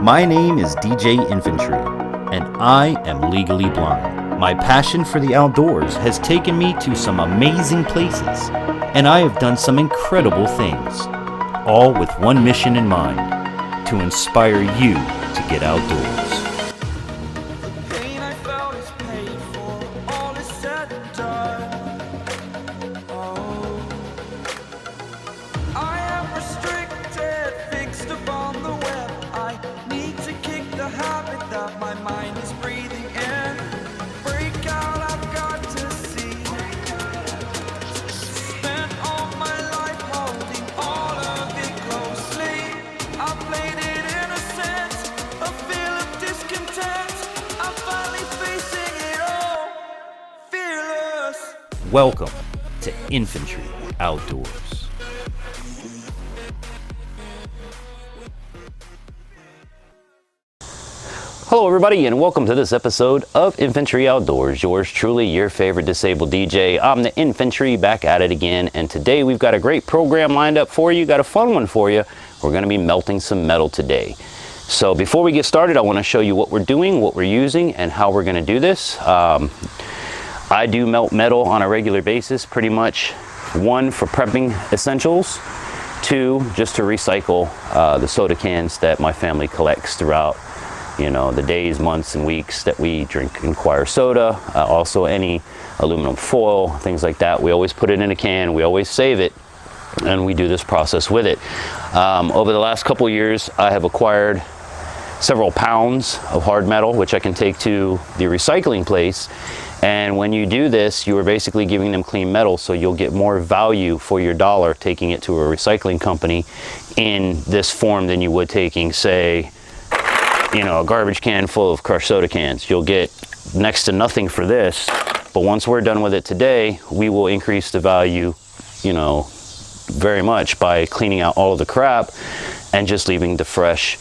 My name is DJ Infantry, and I am legally blind. My passion for the outdoors has taken me to some amazing places, and I have done some incredible things, all with one mission in mind: to inspire you to get outdoors. Welcome to Infantry Outdoors. Hello everybody, and welcome to this episode of Infantry Outdoors. Yours truly, your favorite disabled DJ. I'm the Infantry, back at it again, and today we've got a great program lined up for you. Got a fun one for you. We're going to be melting some metal today. So before we get started, I want to show you what we're doing, what we're using, and how we're going to do this. I do melt metal on a regular basis, pretty much. One, for prepping essentials. Two, just to recycle the soda cans that my family collects throughout, you know, the days, months, and weeks that we drink and acquire soda. Also any aluminum foil, things like that. We always put it in a can, we always save it, and we do this process with it. Over the last couple years, I have acquired several pounds of hard metal, which I can take to the recycling place. And when you do this, you are basically giving them clean metal, so you'll get more value for your dollar taking it to a recycling company in this form than you would taking, say, you know, a garbage can full of crushed soda cans. You'll get next to nothing for this, but once we're done with it today, we will increase the value, you know, very much by cleaning out all of the crap and just leaving the fresh,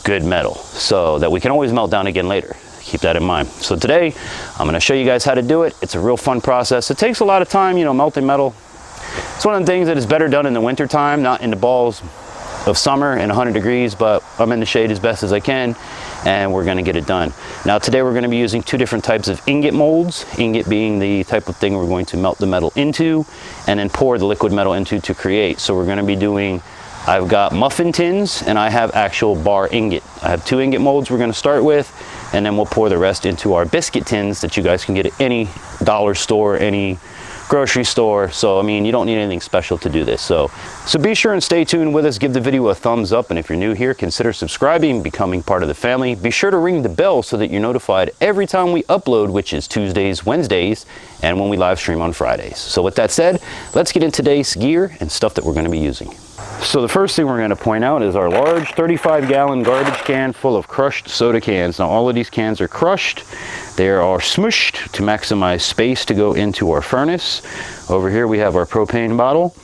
good metal, so that we can always melt down again later. Keep that in mind. So today I'm going to show you guys how to do it. It's a real fun process. It takes a lot of time, you know, melting metal. It's one of the things that is better done in the winter time, not in the balls of summer and 100 degrees, but I'm in the shade as best as I can, and we're going to get it done. Now today we're going to be using two different types of ingot molds, ingot being the type of thing we're going to melt the metal into and then pour the liquid metal into to create. So we're going to be doing, I've got muffin tins and I have actual bar ingot. I have two ingot molds we're going to start with, and then we'll pour the rest into our biscuit tins that you guys can get at any dollar store, any grocery store. So I mean, you don't need anything special to do this. So be sure and stay tuned with us. Give the video a thumbs up, and if you're new here, consider subscribing, becoming part of the family. Be sure to ring the bell so that you're notified every time we upload, which is Tuesdays, Wednesdays, and when we live stream on Fridays. So with that said, let's get into today's gear and stuff that we're going to be using. So the first thing we're going to point out is our large 35-gallon garbage can full of crushed soda cans. Now all of these cans are crushed. They are smushed to maximize space to go into our furnace. Over here we have our propane bottle,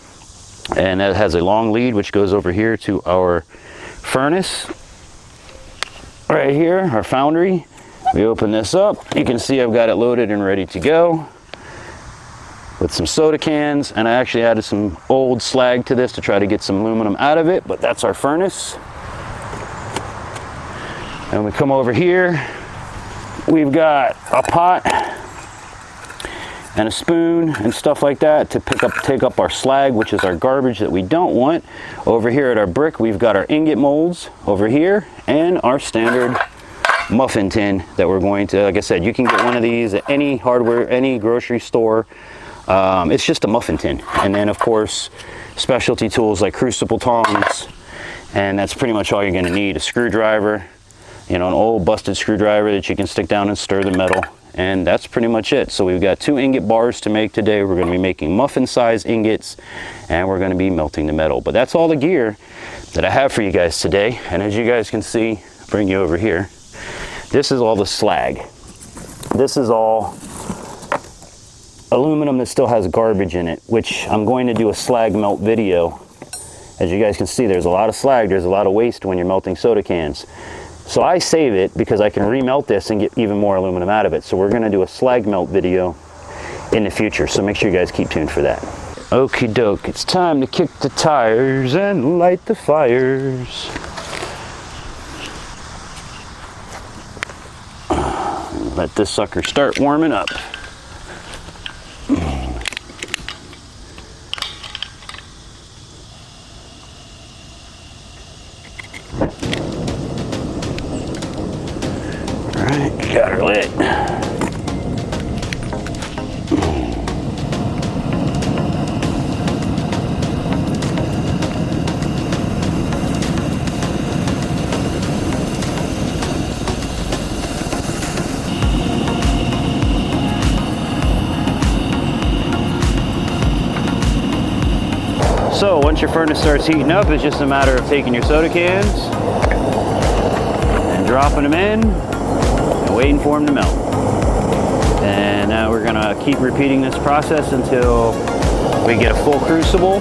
and that has a long lead which goes over here to our furnace. Right here, our foundry. We open this up. You can see I've got it loaded and ready to go with some soda cans, and I actually added some old slag to this to try to get some aluminum out of it, but that's our furnace. And we come over here, we've got a pot and a spoon and stuff like that to take up our slag, which is our garbage that we don't want. Over here at our brick, we've got our ingot molds over here and our standard muffin tin that we're going to, like I said, you can get one of these at any hardware, any grocery store. It's just a muffin tin. And then of course, specialty tools like Crucible tongs, and that's pretty much all you're gonna need. A screwdriver, you know, an old busted screwdriver that you can stick down and stir the metal, and that's pretty much it. So we've got two ingot bars to make today. We're gonna be making muffin size ingots, and we're gonna be melting the metal. But that's all the gear that I have for you guys today. And as you guys can see, bring you over here, this is all the slag. This is all aluminum that still has garbage in it, which I'm going to do a slag melt video. As you guys can see, there's a lot of slag, there's a lot of waste when you're melting soda cans. So I save it because I can remelt this and get even more aluminum out of it. So we're going to do a slag melt video in the future, so make sure you guys keep tuned for that. Okie doke, it's time to kick the tires and light the fires. let this sucker start warming up. All right, got her lit. So once your furnace starts heating up, it's just a matter of taking your soda cans and dropping them in and waiting for them to melt. And now we're gonna keep repeating this process until we get a full crucible,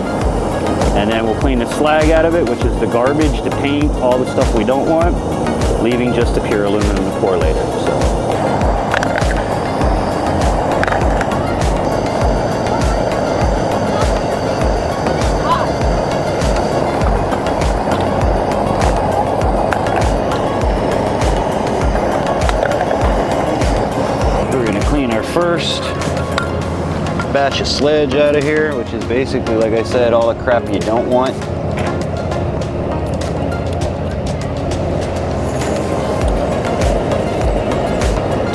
and then we'll clean the slag out of it, which is the garbage, the paint, all the stuff we don't want, leaving just the pure aluminum to pour later. So. First batch of sledge out of here, which is basically, like I said, all the crap you don't want.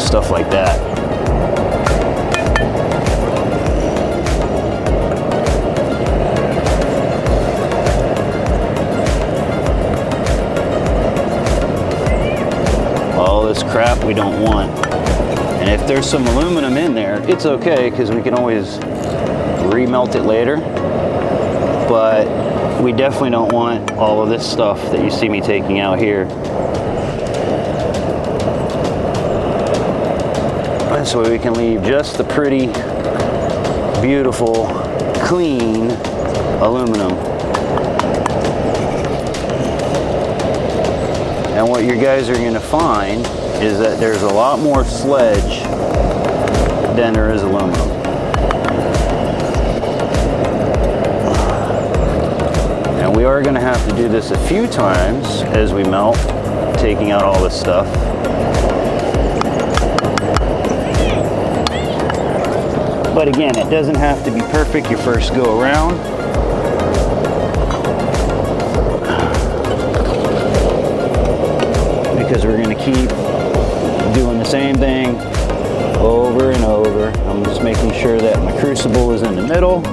Stuff like that. All this crap we don't want. And if there's some aluminum in there, it's okay, because we can always remelt it later. But we definitely don't want all of this stuff that you see me taking out here. This way we can leave just the pretty, beautiful, clean aluminum. And what you guys are going to find is that there's a lot more sledge than there is aluminum. And we are going to have to do this a few times as we melt, taking out all this stuff. But again, it doesn't have to be perfect your first go around. Because we're going to keep doing the same thing over and over. I'm just making sure that my crucible is in the middle,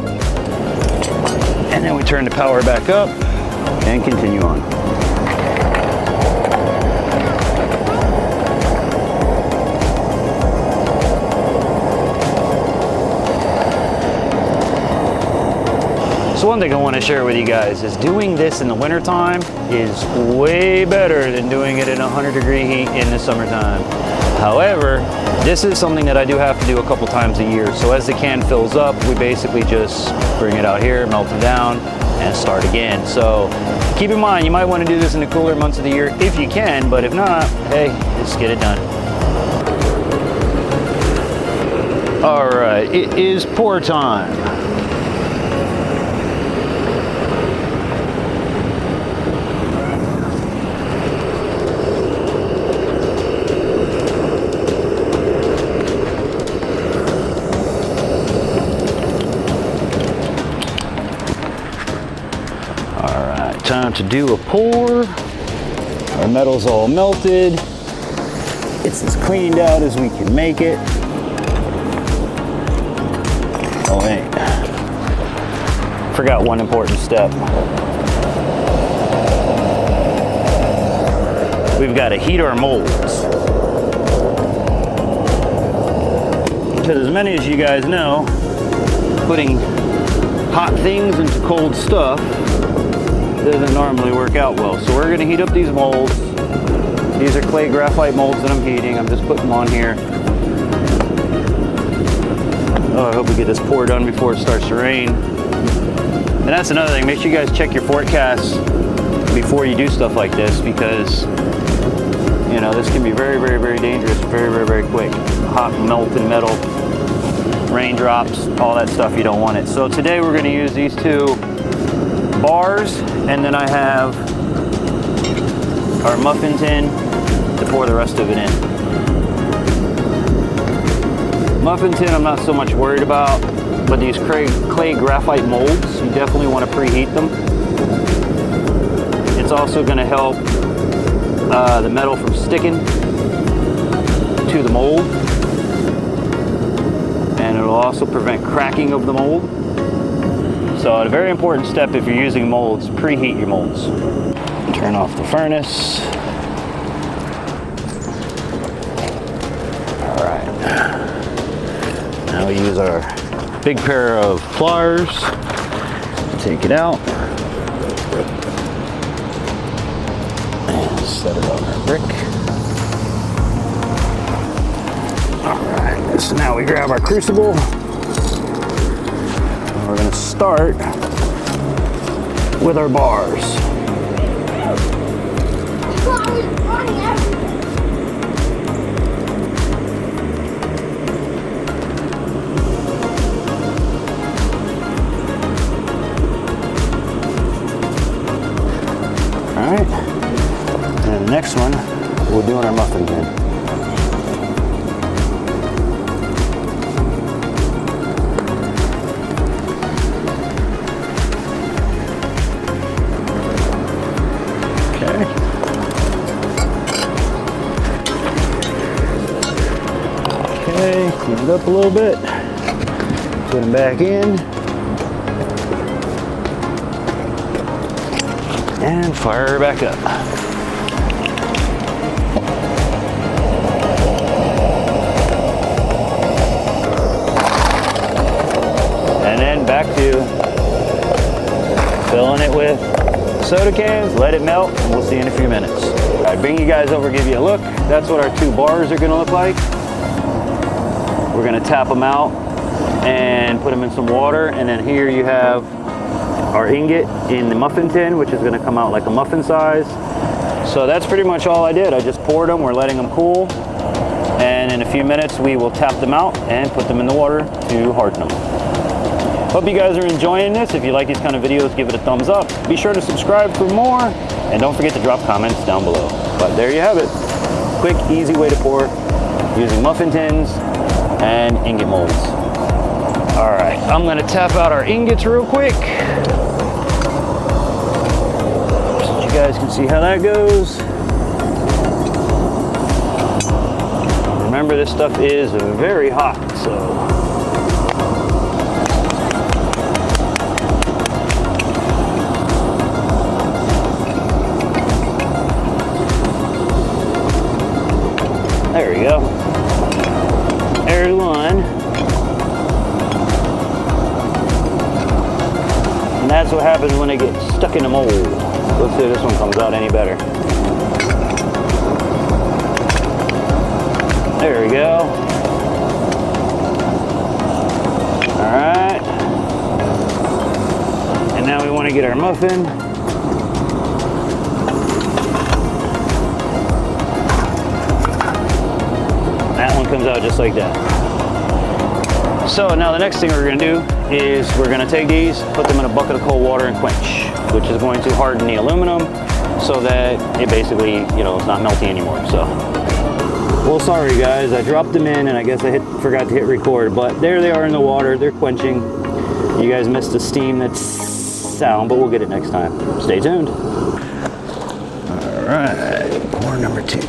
and then we turn the power back up and continue on. So one thing I want to share with you guys is doing this in the wintertime is way better than doing it in 100-degree heat in the summertime. However, this is something that I do have to do a couple times a year. So as the can fills up, we basically just bring it out here, melt it down, and start again. So keep in mind, you might want to do this in the cooler months of the year if you can, but if not, hey, just get it done. All right, it is pour time. Time to do a pour. Our metal's all melted. It's as cleaned out as we can make it. Oh wait, forgot one important step. We've got to heat our molds. Because as many as you guys know, putting hot things into cold stuff doesn't normally work out well. So we're going to heat up these molds. These are clay graphite molds that I'm heating. I'm just putting them on here. Oh, I hope we get this pour done before it starts to rain. And that's another thing. Make sure you guys check your forecasts before you do stuff like this, because you know this can be very, very, very dangerous, very, very, very quick. Hot melting metal, raindrops, all that stuff, you don't want it. So today we're going to use these two bars, and then I have our muffin tin to pour the rest of it in. Muffin tin I'm not so much worried about, but these clay graphite molds, you definitely want to preheat them. It's also going to help the metal from sticking to the mold, and it'll also prevent cracking of the mold. So a very important step if you're using molds, preheat your molds. Turn off the furnace. All right. Now we use our big pair of pliers to take it out. And set it on our brick. All right, so now we grab our crucible. And we're gonna start with our bars. All right, and the next one, we're doing our muffin tin. Okay, clean it up a little bit, put them back in, and fire her back up. And then back to filling it with soda cans, let it melt, and we'll see you in a few minutes. All right, bring you guys over, give you a look. That's what our two bars are gonna look like. We're gonna tap them out and put them in some water, and then here you have our ingot in the muffin tin, which is gonna come out like a muffin size. So that's pretty much all I did. I just poured them, we're letting them cool, and in a few minutes we will tap them out and put them in the water to harden them. Hope you guys are enjoying this. If you like these kind of videos, give it a thumbs up. Be sure to subscribe for more, and don't forget to drop comments down below. But there you have it. Quick, easy way to pour using muffin tins and ingot molds. All right, I'm gonna tap out our ingots real quick, so you guys can see how that goes. Remember, this stuff is very hot, so. There we go. There's one. And that's what happens when they get stuck in the mold. Let's see if this one comes out any better. There we go. All right. And now we want to get our muffin. That one comes out just like that. So now the next thing we're gonna do is we're gonna take these, put them in a bucket of cold water and quench, which is going to harden the aluminum so that it basically, you know, it's not melty anymore. So, well, sorry guys, I dropped them in and I guess I forgot to hit record, but there they are in the water, they're quenching. You guys missed the steam that's sound, but we'll get it next time. Stay tuned. All right, pour number 2.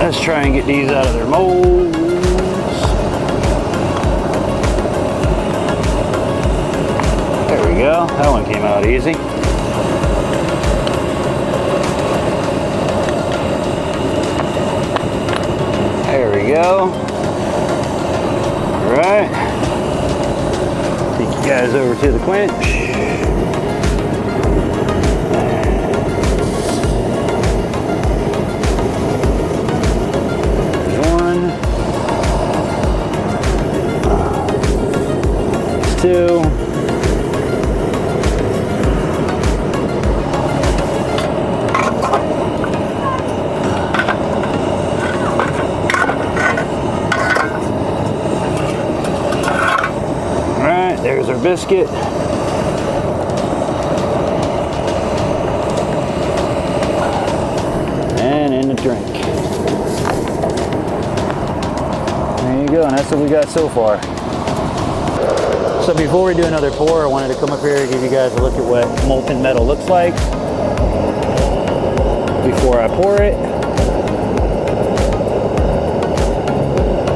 Let's try and get these out of their molds. There we go. That one came out easy. go. All right. Take you guys over to the quench. Two. All right, there's our biscuit. And in the drink. There you go, and that's what we got so far. So before we do another pour, I wanted to come up here and give you guys a look at what molten metal looks like before I pour it.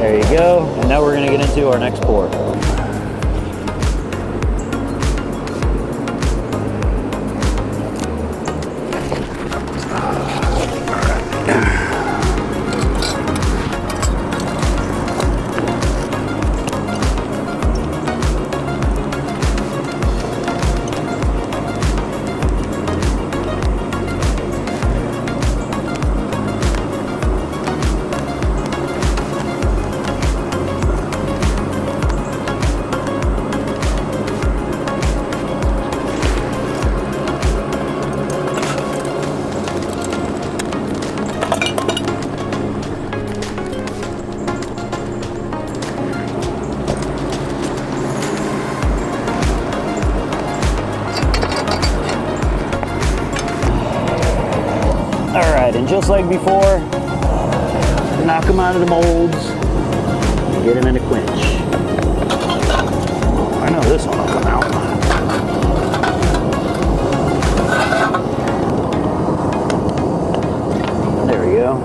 There you go. And now we're going to get into our next pour. And just like before, knock them out of the molds and get them in a quench. I know this one will come out. There we go.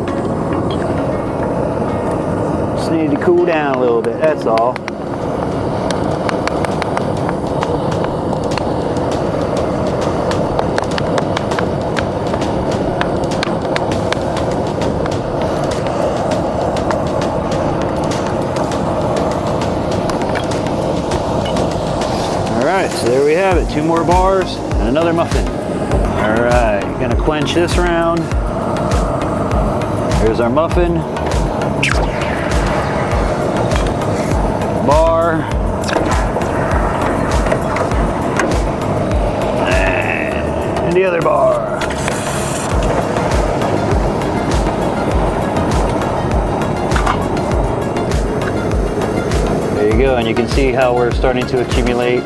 Just need to cool down a little bit, that's all. So there we have it, 2 more bars and another muffin. All right, gonna quench this round. Here's our muffin. Bar. And the other bar. There you go, and you can see how we're starting to accumulate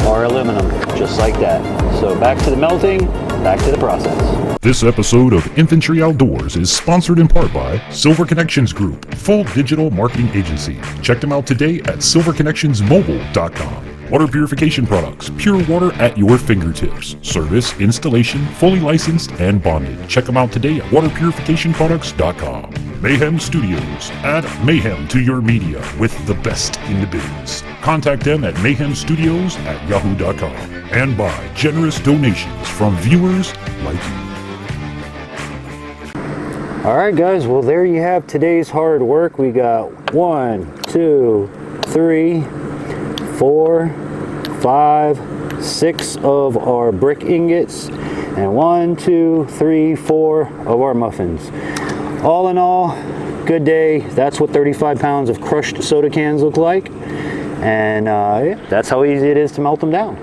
our aluminum, just like that. So back to the melting, back to the process. This episode of Infantry Outdoors is sponsored in part by Silver Connections Group, full digital marketing agency. Check them out today at silverconnectionsmobile.com. Water purification products, pure water at your fingertips. Service, installation, fully licensed and bonded. Check them out today at waterpurificationproducts.com. Mayhem Studios. Add mayhem to your media with the best in the biz. Contact them at mayhemstudios@yahoo.com and by generous donations from viewers like you. All right, guys, well, there you have today's hard work. We got 1, 2, 3, 4, 5, 6 of our brick ingots, and 1, 2, 3, 4 of our muffins. All in all, good day. That's what 35 pounds of crushed soda cans look like. And yeah, that's how easy it is to melt them down.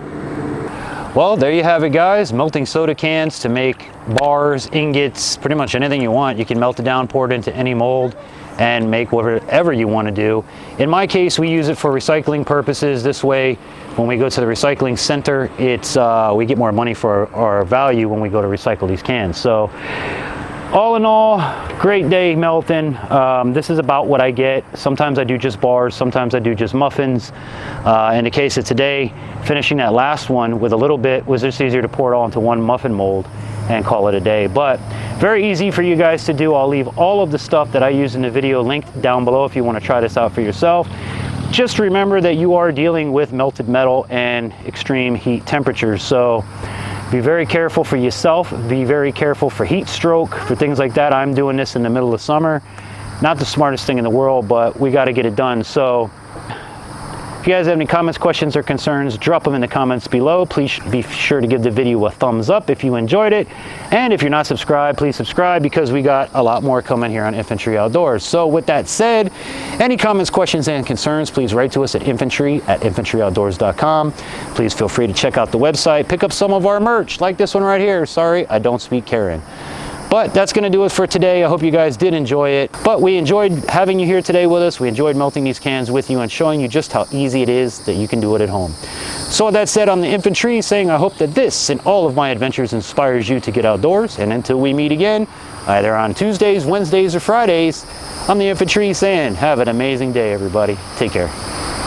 Well, there you have it, guys. Melting soda cans to make bars, ingots, pretty much anything you want. You can melt it down, pour it into any mold, and make whatever you want to do. In my case, we use it for recycling purposes. This way, when we go to the recycling center, it's we get more money for our value when we go to recycle these cans. So all in all, great day melting. This is about what I get. Sometimes I do just bars, sometimes I do just muffins. In the case of today, finishing that last one with a little bit was just easier to pour it all into one muffin mold and call it a day. But very easy for you guys to do. I'll leave all of the stuff that I use in the video linked down below if you want to try this out for yourself. Just remember that you are dealing with melted metal and extreme heat temperatures. So be very careful for yourself, be very careful for heat stroke, for things like that. I'm doing this in the middle of summer, not the smartest thing in the world, but we got to get it done. So if you guys have any comments, questions, or concerns, drop them in the comments below. Please be sure to give the video a thumbs up if you enjoyed it. And if you're not subscribed, please subscribe, because we got a lot more coming here on Infantry Outdoors. So with that said, any comments, questions, and concerns, please write to us at infantryoutdoors.com. Please feel free to check out the website, pick up some of our merch, like this one right here. Sorry, I don't speak Karen. But that's going to do it for today. I hope you guys did enjoy it. But we enjoyed having you here today with us. We enjoyed melting these cans with you and showing you just how easy it is that you can do it at home. So with that said, I'm the Infantry saying I hope that this and all of my adventures inspires you to get outdoors. And until we meet again, either on Tuesdays, Wednesdays, or Fridays, I'm the Infantry saying have an amazing day, everybody. Take care.